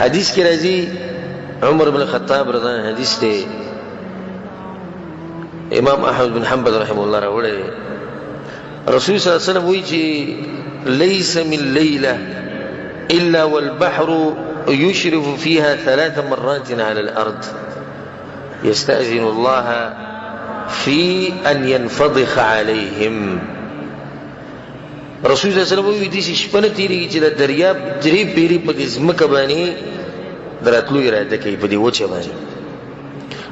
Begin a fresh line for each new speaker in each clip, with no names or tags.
حدیث کی راځي عمر بن الخطاب رضی الله عنه حدیث دی امام احمد بن حنبل رحمه الله راوړی رسول صلی الله علیه وسلم وی چې ليس من ليله الا والبحر يشرف فيها 3 مرات على الارض يستأذن الله في ان ينفضح عليهم. رسول الله صلی الله علیه وسلم وی دې شپنه تیریږي چې د دریاب درې پیری په ځمکه باندې دراتلو اراده کوي په دې وچه باندې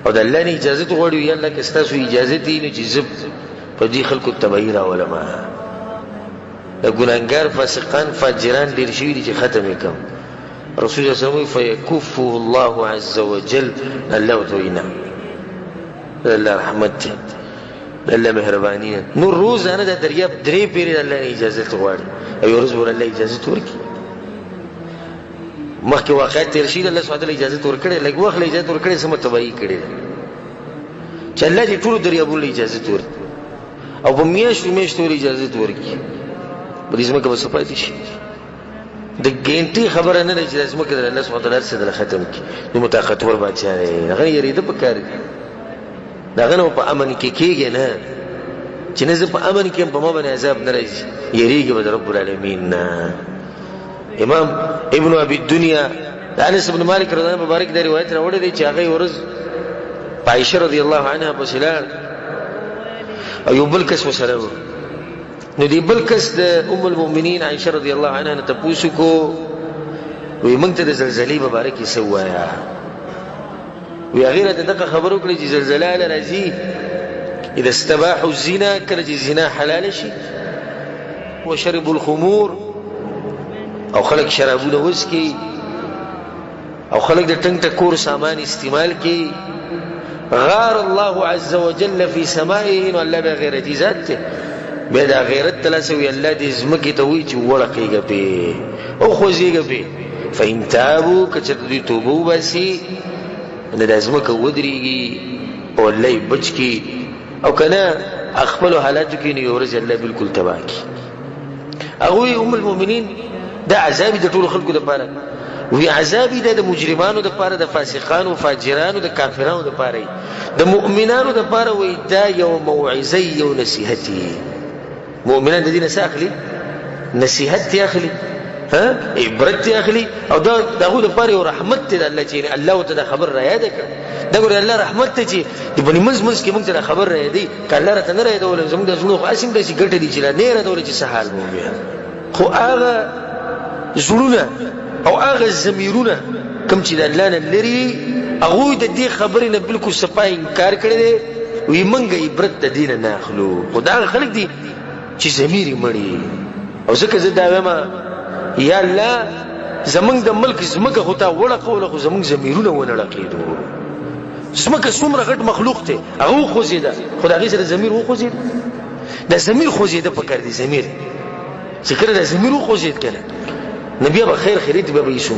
او د الله نه اجازه غواړي یا الله که تاسو اجازه دي نو چې زب په دې خلکو تبعی را علماء د ګناګار فاسقان فاجران ډیر شي دي چې ختم وکم. رسول الله صلی الله علیه وسلم فیکفه الله عز وجل الله توینا الله رحمت الله مهرباني نور روز انا د دریاب درې پیری الله نه اجازه غواړي او یو روز ور الله اجازه ورکړي مخکې واقعیت تیر شي الله سبحانه وتعالى اجازه ورکړي لکه وخت له اجازه ورکړي سم تبعی کړي چې الله دې ټول دریابونو اجازه ورکړي او په میاشتو اجازه ورکړي په دې سمه کې وسپاتې شي د ګینټي خبره نه ده چې لازم کې الله سبحانه وتعالى سره ختم کړي نو متاخر بچا دی هغه یې دې په کار داغه نو په امن کې کېږي نه چې نه زه په امن کې په ما باندې عذاب نه راځي یریږي به رب العالمین نه. امام ابن ابي الدنيا انس بن مالک رضی الله عنه مبارک دا روایت راوړی دی چې هغه ورځ عائشه رضی الله عنها په سلام او یو بل کس وسره نو دی بل کس د ام المؤمنین عائشه رضی الله عنها ته پوښتنه کو وی موږ ته د زلزلې مبارک یې سوایا وی غیره دغه خبرو کړی چې زلزلہ راځي اذا استباحوا الزنا کله چې زنا حلال شي وشربوا الخمور او خلق شرابونه وسکي او خلق د ټنګ ټکور سامان استعمال کی غار الله عز وجل في سمائه الله بغیرت ذات به دا غیرت تلاسوی الله دې زمکه ته وی چې ورقېږي به او خوځيږي به فإن تابوا کچته توبو باسي نه د زمکه ودرېږي او الله بچکی او کنه خپل حالاتو کې نه ورځ الله بالکل تباہ کی. هغه ام المؤمنین دا عذاب د ټول خلکو لپاره وی عذاب د مجرمانو لپاره د فاسقانو فاجرانو د کافرانو لپاره د مؤمنانو لپاره وی دا یو موعظه یو نصیحت مؤمنان د دې نساخلی نصیحت اخلي ها عبرت اخلي او دا دغه لپاره یو رحمت دی الله چې الله تعالی خبر را یاد کړ دا ګور الله رحمت ته چې د بنی منځ کې موږ ته خبر را دی کله راته نه را دی زموږ د زړه قاسم د شي ګټه دي چې نه را دی چې سهال مو بیا خو هغه زړونه او هغه ضمیرونه کوم چې د الله نه لري هغه د دې خبرې نه بالکل صفای انکار کړی دی وی منګه عبرت د دین نه اخلو خدای خلق دي چې ضمیر مړی او ځکه زه دا وایم یا الله زمنګ د ملک زمګه هوتا وړه قوله خو زمنګ ضمیرونه ونه لقیدو زمګه څومره غټ مخلوق ته هغه خو زیاده خدای سره ضمیر و خو زیاده د ضمیر خو زیاده پکړ دي ضمیر چې کړه د ضمیر خو زیاده کړه نبی به خیر خیرت به یې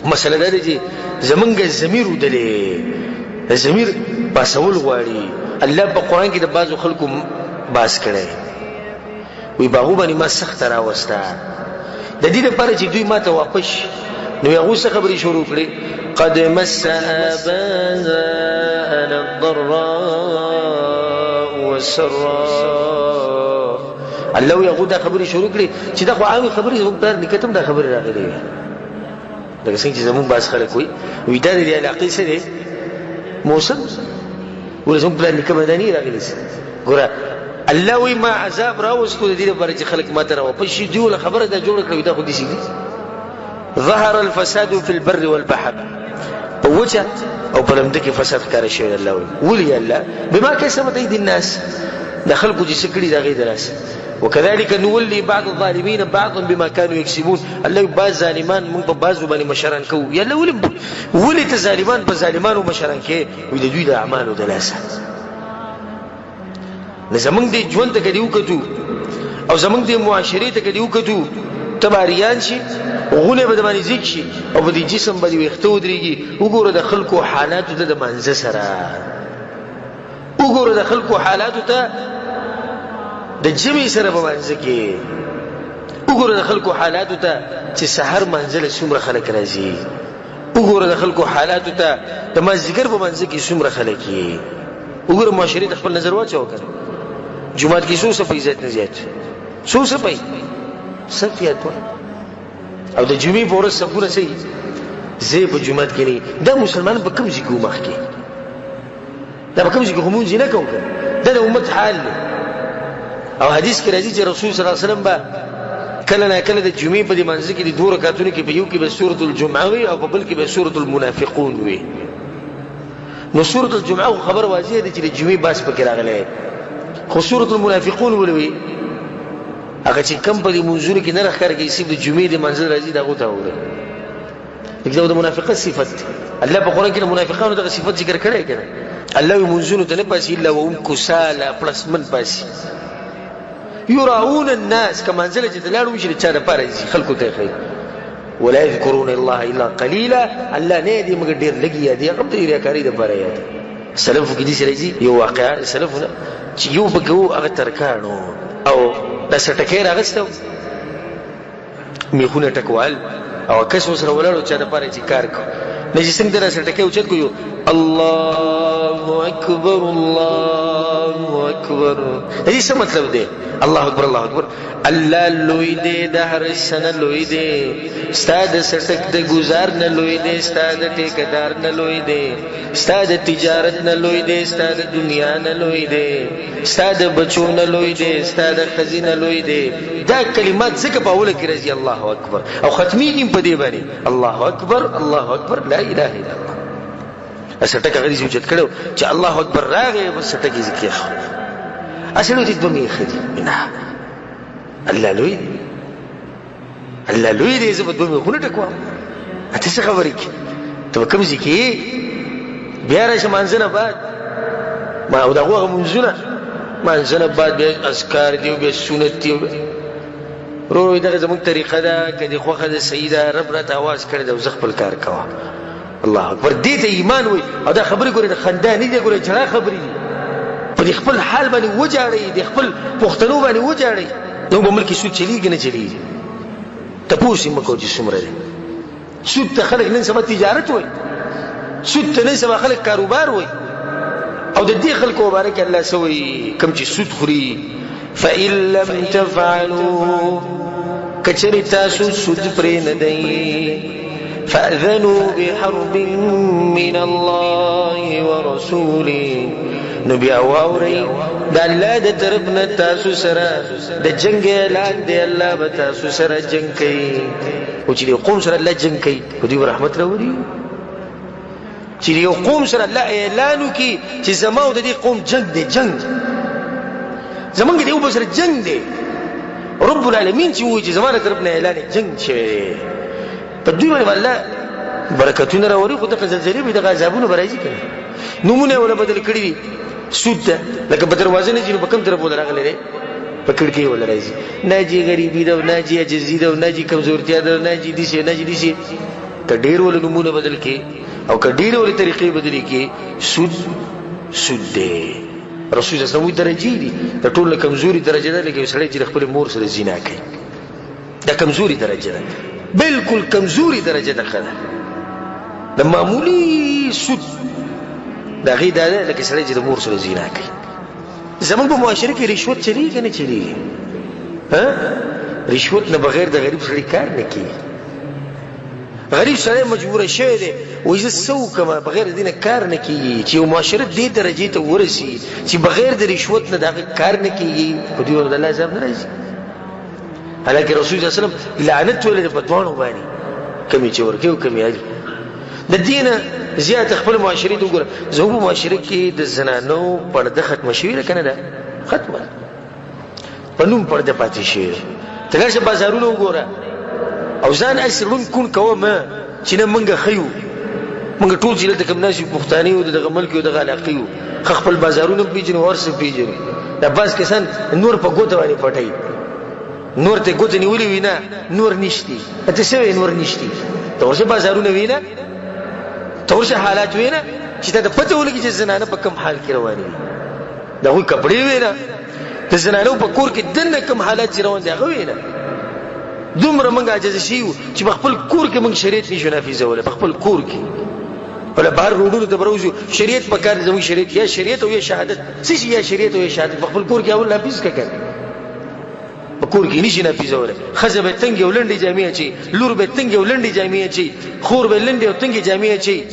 مسله دا دی زمونږ ضمیر ودلې ضمیر باسول غواړي الله په قران کې د بعضو خلکو باس کړي وی باغو باندې ما سخت راوسته د دې لپاره چې دوی ماته واپس نو یو څه خبرې شروع کړې قد مس ابانا الضراء والسراء الله یو دا خبرې شروع کړې چې دا خو عامه خبرې زموږ پر نکتم دا خبرې راغلي لکه څنګه چې زموږ باس خلک وي دا د علاقې سره موسم ولزم پر نکمه دانی راغلي ګوره الله وی ما عذاب راوستو د دې لپاره چې خلک ماته راوپس شي دی ول خبره دا جوړ کړو دا خو دي شي ظهر الفساد في البر والبحر وجه او بلمده کې فساد کار شي الله ولي الله بما كسبت ايدي الناس دخلكم دي سکړي دا غي دراس وكذلك نولي بعض الظالمين بعضا بما كانوا يكسبون الله بعض ظالمان من په بعضو باندې مشران کو یا الله ولي ته ظالمان په ظالمانو مشران کې وي د دوی د اعمالو دلاسه زمونږ د ژوند ته کډیو کتو او زمونږ د معاشري ته کډیو کتو تباریان شي غونه به باندې ځیک شي او په دې جسم باندې وختو دريږي وګوره د خلکو حالات د منځ سره وګوره د خلکو حالات ته د جمی سره په منځ کې وګوره د خلکو حالات ته چې سحر منزل څومره خلک راځي وګوره د خلکو حالاتو ته د مازدیګر په منځ کې څومره خلک یې وګوره معاشري خپل نظر واچو کنه جمعات کې څو صفې زیات نه زیات څو صفې صفیات او د جمعې په ورځ سبونه سي زه په جمعات کې نه دا مسلمان په کوم ځای کې مخ کې دا په کوم ځای کې همون نه کوم دا د امت حال او حدیث کې راځي چې رسول صلی الله علیه وسلم با کله نه کله د جمعې په دې منځ کې د دوه رکعاتونو کې په یو کې به سورۃ الجمعه وي او په بل کې به سورۃ المنافقون وي نو سورۃ الجمعه خبر واضح دی چې د جمعې باس پکې راغلی خو سورۃ المنافقون ولوي هغه چې کم په دې منځونو کې نه راخارږي چې د جمعې د منځل راځي دا غوته وره دغه د منافقت صفت الله په قران کې د منافقانو دغه صفت ذکر کړی کنه الله منځونو ته نه پاسي الا وهم كسالى پلس من پاسي يراؤون الناس كما انزل جدلان وشي چا د پاره خلکو ته خیر ولا يذكرون الله الا قليلا الله نه دي مګ ډیر لګي دي هغه ته ریاکاری د پاره یاد سلف کې دي سره دي یو واقعا سلفونه چې یو بګو هغه ترکانو او د سټکې راغستو میخونه ټکوال او کس وسره ولړو چې د پاره چې کار کو نه چې څنګه در سټکې او چت کو الله اکبر الله اکبر دې څه مطلب دی الله اکبر الله اکبر الله لوی دی د هر سنه لوی دی استاد سټک د گزار نه لوی دی استاد ټیکدار نه لوی دی استاد تجارت نه لوی دی استاد دنیا نه لوی دی استاد بچو نه لوی دی استاد خزینه لوی دی دا کلمات څنګه په اوله کې راځي الله اکبر او ختمي په دې باندې الله اکبر الله اکبر لا اله الا الله اسټک غریزي وجد کړو چې الله اکبر راغی بس سټک ذکر اسلو دې دومره خدي نه الله لوی الله لوی دې زما دومره خونه ټکوا اته څه خبرې کی ته کوم ځکه بیا راشه منځنه بعد ما او دغه منځنه بعد به اذکار دی او به سنت دی روی دغه زموږ طریقه ده کدي خوخه ده سیده رب رات आवाज کړی د خپل کار کوا الله اکبر دې ته ایمان وي او دا خبرې ګورې د خندان دي ګورې جړه خبرې دي په خپل حال باندې وجاړي د خپل پښتنو باندې وجاړي نو په ملک سود چلیږي نه چلیږي تاسو مکو چې څومره دي سود ته خلک نن سبا تجارت وای سود ته نن سبا خلک کاروبار وای او د دې خلکو مبارک الله سوي کم چې سود خوري فإن لم تفعلوا کچری تاسو سود پرې نه دی فأذنوا بحرب من الله ورسوله نبي واوري د الله د طرف نه تاسو سره د جنگ اعلان دی الله به تاسو سره جنگ کوي او چې قوم سره الله جنگ کوي په دې رحمت راوړي چې یو قوم سره الله اعلان کوي چې زمو د دې قوم جنگ دی جنگ زمونږ دی او سره جنگ دی رب العالمین چې وایي چې زماره طرف نه اعلان جنگ شي په دې باندې الله برکتونه راوړي خو د زلزلې به د غزابونو برایي کوي نمونه ولا بدل کړی دي سود ده لکه په دروازه نه چې په کوم طرف ولرغلی دی په کړکۍ ولا راځي ناجی غریبی ده ناجی عجزی ده ناجی کمزورتیا ده ناجی دي شي ناجی دي شي کډیر ول نمونه بدل کې او کډیر ول طریقې بدلی کې سود ده رسول الله صلی درجه دي د ټول کمزوري درجه ده لکه سړی چې خپل مور سره زنا کوي دا کمزوري درجه ده بالکل کمزوري درجه ده خله د معمولی سود دا غي دا لکه سړی چې د مور سره زنا کوي زمون په معاشره کې رشوت چلیږي نه چلیږي ها رشوت نه بغیر د غریب سړي کار نه کوي غریب سړی مجبور شوی دی وایي زه څه وکړم بغیر دینه کار نه کیږي چې معاشره دې درجې ته ورسي چې بغیر د رشوت نه دا کار نه کیږي په دې ورته الله عذاب نه راځي حالکه رسول الله صلی الله علیه وسلم لعنت ولې په دوانو باندې کمی چې ورکه او کمی اجر د دینه زیات خپل معاشري ته وګوره زه په معاشره کې د زنانو پرده ختم شوی کنه ده ختمه پنوم پرده پاتې شي تلشه بازارونو وګوره او ځان اسرون کون کومه چې نه منګه خيو منګه ټول چې د کوم ناشي پښتاني او د ملک او د علاقې خپل بازارونو پیژنو ورسې پیژنو دا بس کسان نور په ګوت باندې پټي نور ته ګوت نیولې وینا نور نشتی ته څه نور نشتی ته ورشه بازارونه وینا ته ورشه حالات وینا چې ته پته ولګي چې زنانه په کوم حال کې رواني دا وي کپڑے وینا د زنانو په کور کې دنه کوم حالات روان دي هغه وینا دومره موږ عاجز شیو چې په خپل کور کې موږ شریعت نشو نافذولی، په خپل کور کې ولا بهر روډونو ته بروزو شریعت په کار زموږ شریعت یا شریعت او یا شهادت څه شي، یا شریعت او یا شهادت په خپل کور کې اول نافذ کړه، په کور کې نشي نافذولی. ښځه به تنګې او لنډې جامې اچوي، لور به تنګې او لنډې جامې اچوي، خور به لنډې او تنګې جامې اچوي،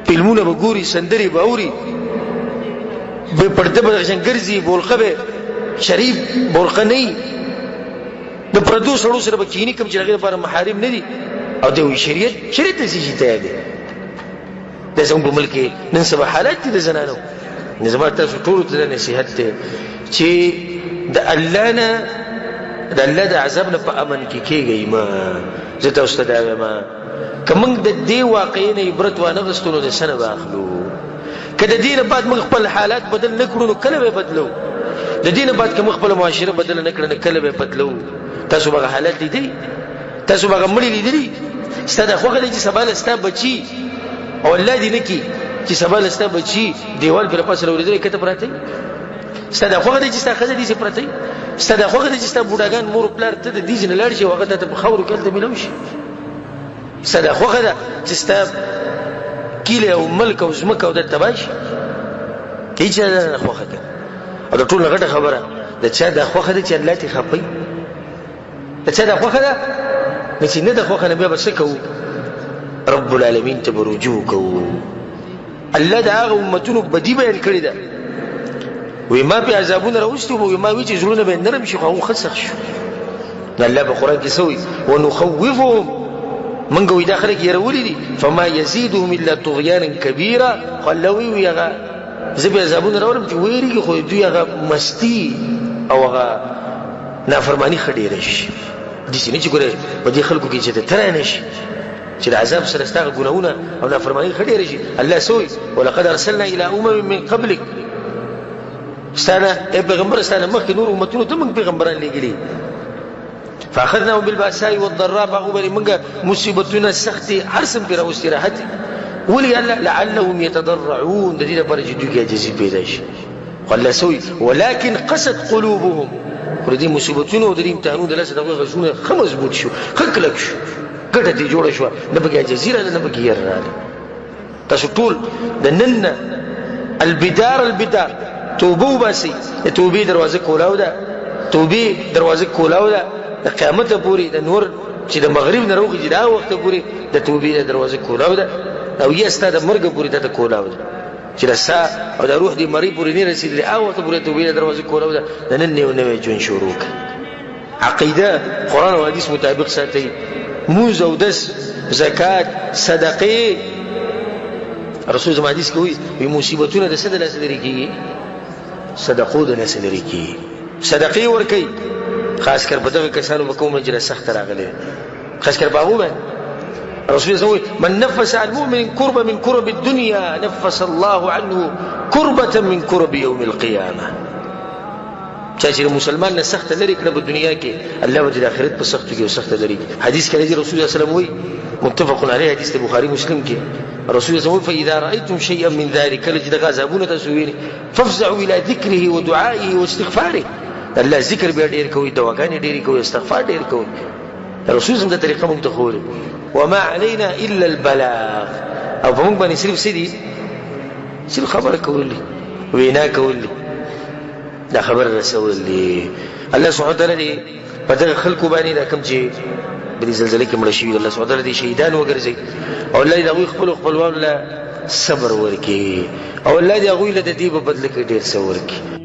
فلمونه به ګوري، سندرې به اوري، به پرده به ګرځي، بولقه به شریف بولقه نه وي، د پردو سړو سره به کینی کوم چې هغې لپاره محارم نه دي. او دی وایي شریعت ته څه شي تیار دی. دا زموږ په ملک کې نن سبا حالات دي د زنانو. زما تاسو ټولو ته دا نصیحت دی چې د الله نه د الله د عذاب نه په امن کې کېږئ مه. زه تاسو ته دا وایم که موږ د دې واقعې نه عبرت وانخیستو نو د څه نه به اخلو. که د دې نه بعد موږ خپل حالات بدل نه کړو نو کله به بدلو. د دې نه بعد که موږ خپله معاشره بدله نه کړه نو کله به بدلو. تاسو به هغه حالات لیدلي، تاسو به هغه مړي لیدلي. ستا دا خوښه دی چې سبا له ستا بچي او الله دې نه کړي چې سبا له ستا بچي دیوال پرې پاسه راورېدلی کته پراته وي؟ ستا دا خوښه دی چې ستا ښځه داسې پرته وي؟ ستا دا خوښه دی چې ستا بوډاګان مور پلار ته د دې ځای نه لاړ شي او هغه ته په خاورو کې هلته میلاو شي؟ ستا دا خوښه ده چې ستا کیلې او ملک او ځمکه او دا تباه شي؟ هېچا دا نه خوښه ده. او د ټول نه غټه خبره د چا دا خوښه ده چې الله ترې خفه وي؟ د چا دا خوښه ده؟ نو چې نه ده خوښه نه بیا به څه کوو؟ رب العالمین ته به رجوع کوو. الله د هغه امتونو بدي بیان کړې ده، وی ما پې عذابونه راوستي وو، ما وی چې زړونه به یې نرم شي خو هغه ښه سخت شو. نو الله په قرآن کې څه وایي؟ ونخوفهم، موږ وایي دا خلک یېرولي دي، فما یزیدهم الا طغیانا کبیرا. خو الله وی هغه زه به عذابونه راولم چې ویرېږي، خو دوی هغه مستي او هغه نافرماني ښه ډېره شي. داسې نه چې ګوره په دې خلکو کې چې ته تری نه شي چې د عذاب سره ستا هغه ګناهونه او نافرماني ښه ډېره شي. الله څه وایي؟ ولقد ارسلنا الى امم من قبلک، ستانه ای پیغمبر ستانه مخکې نور امتونو ته موږ پیغمبران لېږلي. فاخذناهم بالباساء والضراء، په هغو باندې موږ مصیبتونه سختې هر څه پرې راوستي راحت. ولې الله؟ لعلهم يتضرعون، د دې لپاره چې دوی کې عاجزي پیدا شي. خو الله څه وایي؟ ولكن قست قلوبهم، خو د دې مصیبتونو او د دې امتحانونو د لاسه د هغوی غږونه ښه مضبوط شو، ښه کلک شو، ګټه ترې جوړه شوه، نه پکې عاجزي راغله نه پکې ير راغله. تاسو ټول د نن نه البدار توبه وباسئ. د توبې دروازه کولاو ده، توبې دروازه کولاو ده د قیامته پورې، د نور چې د مغرب نه راوخېږي د هغه وخته پورې د توبې د دروازه کولاو ده، او یا ستا د مرګه پورې دا ته کولاو ده چې د ساه او د روح دې مرۍ پورې نه رسېدلې، هغه وخته پورې د توبې د دروازه کولاو ده. د نن یو نوی ژوند شروع کړه. عقیده قرآن او حدیث مطابق ساتئ، موز او دس، زکات، صدقې. رسول زما حدیث کې وایي مصیبتونه د څه د لاسه لرې کېږي؟ صدقو د لاسه لرې کېږي. صدقې ورکوئ، خاص کر په دغه کسانو به کومه چې سخته راغلې، خاص کر په هغو باندې. رسول الله وایي من نفس عن مؤمن كربة من كرب الدنيا نفس الله عنه كربة من كرب يوم القيامة. چا چې مسلمان نه سخته لرې کړه په دنیا کې، الله به د آخرت په سختو کې سخته لرې کړي. حدیث کې راځي رسول الله صلی الله علیه وسلم وایي، متفق علیه، حدیث د بخاري مسلم کې، رسول الله وایي فاذا رايتم شيئا من ذلك، کله چې دغه عذابونه تاسو وینئ، فافزعوا الى ذکره ودعائه واستغفاره. الله ذکر بیا ډېر کوئ، دعاګانې ډېرې کوئ، استغفار ډېر کوئ. رسول الله دا طریقه موږ ته ښوولې. وما علينا الا البلاغ، او په موږ باندې صرف څه دي؟ صرف خبره کول دي، وینا کول دي، دا خبر رسول دي. الله سبحانه وتعالی دې په دغه خلکو باندې دا کوم چې په دې زلزلې کې مړه شوي، الله سبحانه وتعالی دې شهیدان وګرځوي، او الله دې هغوی خپلوانو له صبر ورکړي، او الله دې هغوی له د دې په بدله کې ډېر څه ورکړي.